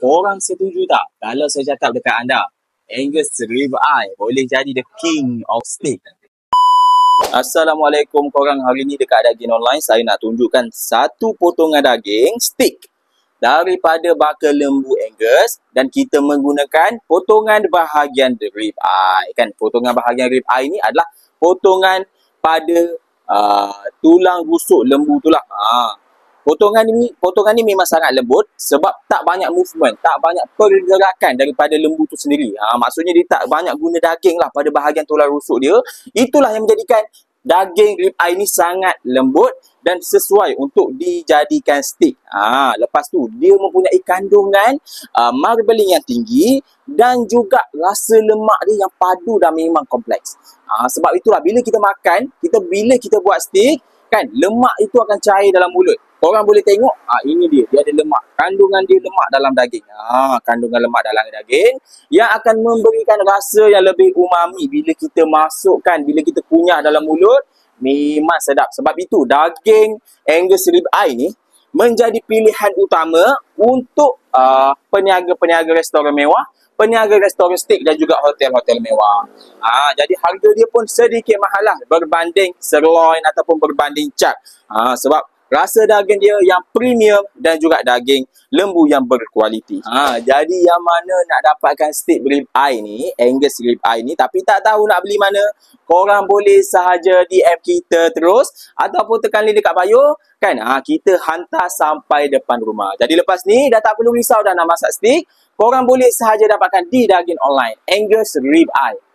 Korang setuju tak kalau saya cakap dekat anda, Angus Ribeye boleh jadi the king of steak? Assalamualaikum korang, hari ni dekat Daging Online saya nak tunjukkan satu potongan daging steak daripada bakal lembu Angus, dan kita menggunakan potongan bahagian ribeye. Kan, potongan bahagian ribeye ni adalah potongan pada tulang rusuk lembu tu lah. Potongan ni memang sangat lembut sebab tak banyak movement, tak banyak pergerakan daripada lembu tu sendiri. Maksudnya dia tak banyak guna daging lah pada bahagian tulang rusuk dia. Itulah yang menjadikan daging ribeye ni sangat lembut dan sesuai untuk dijadikan steak. Lepas tu dia mempunyai kandungan marbling yang tinggi dan juga rasa lemak dia yang padu dan memang kompleks. Sebab itulah bila kita makan, bila kita buat steak, kan, lemak itu akan cair dalam mulut. Korang boleh tengok, ini dia ada lemak. Kandungan dia lemak dalam daging. Kandungan lemak dalam daging yang akan memberikan rasa yang lebih umami bila kita masukkan, bila kita kunyah dalam mulut, memang sedap. Sebab itu daging Angus Ribeye ni menjadi pilihan utama untuk peniaga-peniaga restoran mewah, peniaga restoran steak dan juga hotel-hotel mewah. Jadi harga dia pun sedikit mahal lah berbanding sirloin ataupun berbanding chuck. Sebab rasa daging dia yang premium dan juga daging lembu yang berkualiti. Jadi yang mana nak dapatkan steak ribeye ni, Angus Ribeye ni, tapi tak tahu nak beli mana, korang boleh sahaja DM kita terus ataupun tekan link dekat bio, kan. Kita hantar sampai depan rumah. Jadi lepas ni dah tak perlu risau dah nak masak steak, korang boleh sahaja dapatkan di Daging Online Angus Ribeye.